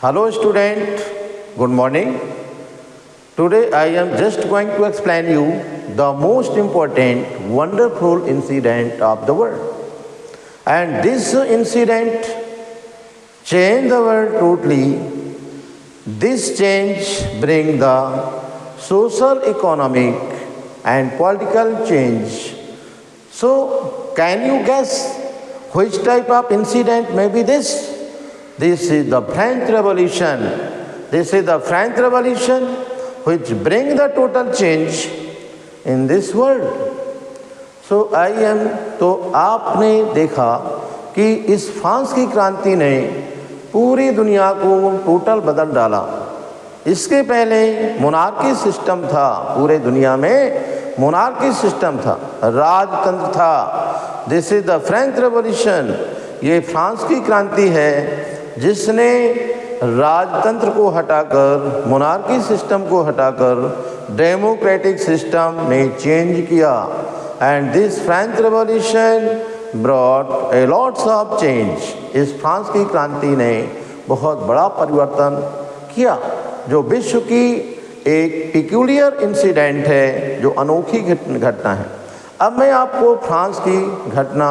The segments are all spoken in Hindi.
Hello student, good morning. Today I am just going to explain you the most important, wonderful incident of the world. And this incident changed the world totally. This change brings the social, economic and political change. So can you guess which type of incident may be this? This is the French Revolution. This is the French Revolution which brings the total change in this world. So तो आपने देखा कि इस फ्रांस की क्रांति ने पूरी दुनिया को टोटल बदल डाला। इसके पहले मोनार्की सिस्टम था, पूरे दुनिया में मोनार्की सिस्टम था, राजतंत्र था। This is the French revolution. ये फ्रांस की क्रांति है जिसने राजतंत्र को हटाकर, मोनार्की सिस्टम को हटाकर डेमोक्रेटिक सिस्टम में चेंज किया। And this French revolution brought a lots of change. इस फ्रांस की क्रांति ने बहुत बड़ा परिवर्तन किया, जो विश्व की एक पिक्यूलियर इंसिडेंट है, जो अनोखी घटना है। अब मैं आपको फ्रांस की घटना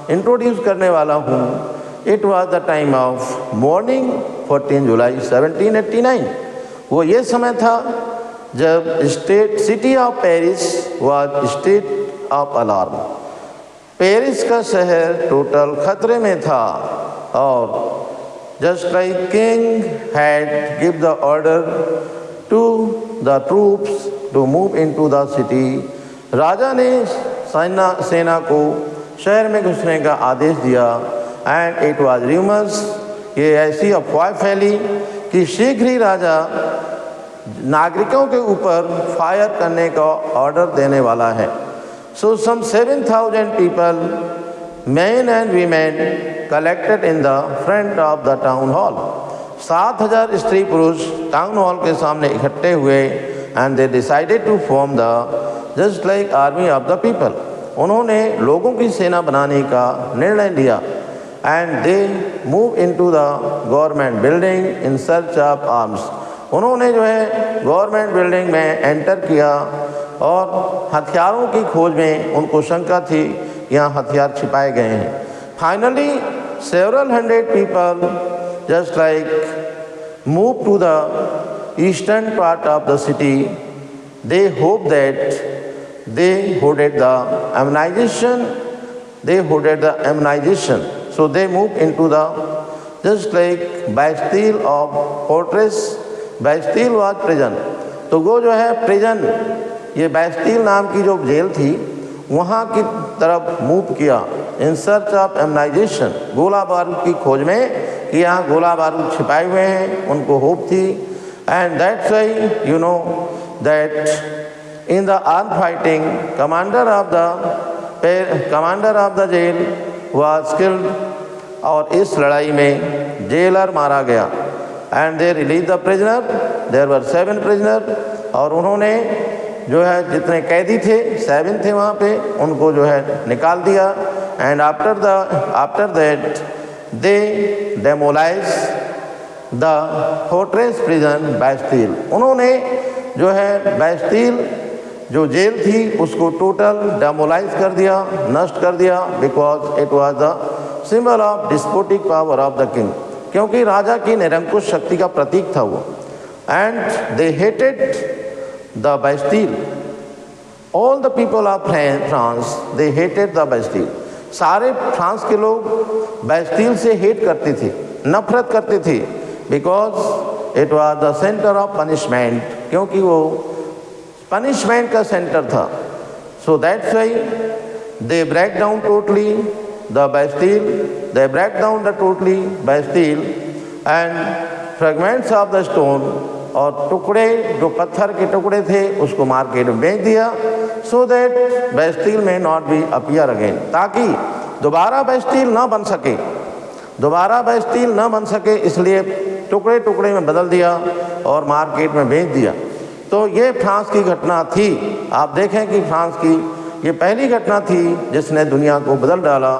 इंट्रोड्यूस करने वाला हूँ। It was the time of morning 14 July 1789। वो ये समय था जब city of Paris was state of alarm. Paris का शहर टोटल खतरे में था और just like king had give the order to the troops to move into the city. राजा ने सेना को शहर में घुसने का आदेश दिया। एंड इट वाज रूमर्स, ये ऐसी अफवाह फैली कि शीघ्र ही राजा नागरिकों के ऊपर फायर करने का ऑर्डर देने वाला है। So some 7,000 people, men and women, collected in the front of the town hall. 7,000 स्त्री पुरुष टाउन हॉल के सामने इकट्ठे हुए। And they decided to form the just like army of the people. उन्होंने लोगों की सेना बनाने का निर्णय लिया। And they move into the government building in search of arms. उन्होंने जो है गवर्नमेंट बिल्डिंग में एंटर किया और हथियारों की खोज में उनको शंका थी यहाँ हथियार छिपाए गए हैं। Finally several hundred people just like move to the eastern part of the city. They hope that they hoarded the ammunition. So they moved into the just like Bastille of fortress. Bastille was prison. तो वो जो है प्रिजन, ये बैस्टिल नाम की जो जेल थी, वहाँ की तरफ मूव किया इन सर्च ऑफ एमनाइजेशन, गोला बारूद की खोज में कि यहाँ गोला बारूद छिपाए हुए हैं, उनको होप थी। And that's why you know that in the arm fighting commander of the jail was killed। और इस लड़ाई में जेलर मारा गया। And they release the prisoner. There were 7 prisoner. और उन्होंने जो है जितने कैदी थे 7 थे वहाँ पे, उनको जो है निकाल दिया। And after that they demolish the fortress prison Bastille. उन्होंने जो है बैस्टिल जो जेल थी उसको टोटल डेमोलाइज कर दिया, नष्ट कर दिया, because it was the symbol of despotic power of the king, क्योंकि राजा की निरंकुश शक्ति का प्रतीक था वो। And they hated the Bastille. All the people of France they hated the Bastille. सारे फ्रांस के लोग बैस्टिल से हेट करते थे, नफरत करते थे, because it was the centre of punishment, क्योंकि वो पनिशमेंट का सेंटर था। So that's why they break down totally the Bastille. They break down the totally Bastille and fragments of the stone, और टुकड़े जो पत्थर के टुकड़े थे उसको मार्केट में बेच दिया। सो दैट बैस्टिल में नॉट बी अपीयर अगेन, ताकि दोबारा बैस्टिल ना बन सके, इसलिए टुकड़े टुकड़े में बदल दिया और मार्केट में बेच दिया। तो ये फ्रांस की घटना थी। आप देखें कि फ्रांस की ये पहली घटना थी जिसने दुनिया को बदल डाला।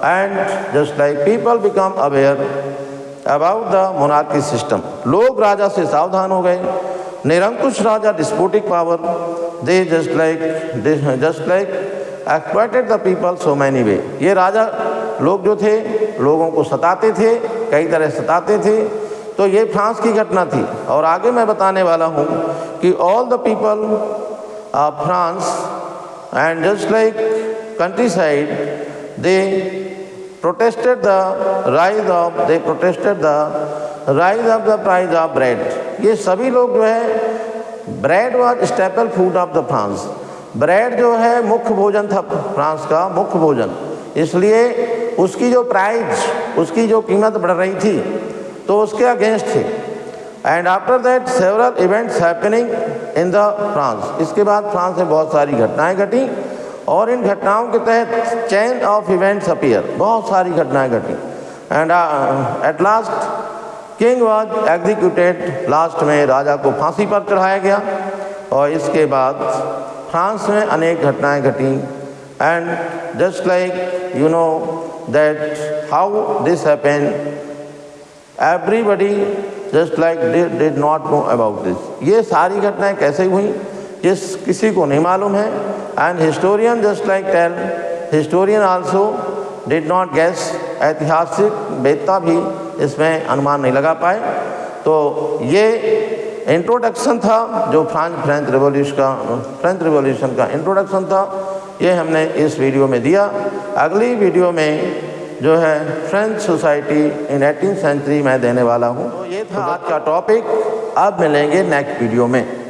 And just like people become aware about the monarchy system. लोग राजा से सावधान हो गए। निरंकुश राजा, despotic power, they just like exploited the people so many way. ये राजा लोग जो थे लोगों को सताते थे, कई तरह सताते थे। तो ये फ्रांस की घटना थी। और आगे मैं बताने वाला हूँ कि all the people of France and just like country side they protested the rise of the price of bread। ये सभी लोग जो है, bread was staple food of the France. Bread जो है मुख्य भोजन था फ्रांस का, मुख्य भोजन, इसलिए उसकी जो प्राइस, उसकी जो कीमत बढ़ रही थी तो उसके अगेंस्ट थे। And after that several events happening in the France. इसके बाद फ्रांस में बहुत सारी घटनाएं घटी और इन घटनाओं के तहत चेन ऑफ इवेंट्स अपीयर, बहुत सारी घटनाएं घटी। And at last king was executed. Last में राजा को फांसी पर चढ़ाया गया। और इसके बाद फ्रांस में अनेक घटनाएं घटी। And just like you know that how this happened, everybody just like did not know about this. ये सारी घटनाएं कैसे हुई जिस किसी को नहीं मालूम है। And historian just like tell, historian also did not guess. ऐतिहासिक वेत्ता भी इसमें अनुमान नहीं लगा पाए। तो ये इंट्रोडक्शन था जो फ्रेंच रिवॉल्यूशन का इंट्रोडक्शन था, ये हमने इस वीडियो में दिया। अगली वीडियो में जो है French society in 18th century मैं देने वाला हूँ। तो ये था आज का टॉपिक। अब मिलेंगे नेक्स्ट वीडियो में।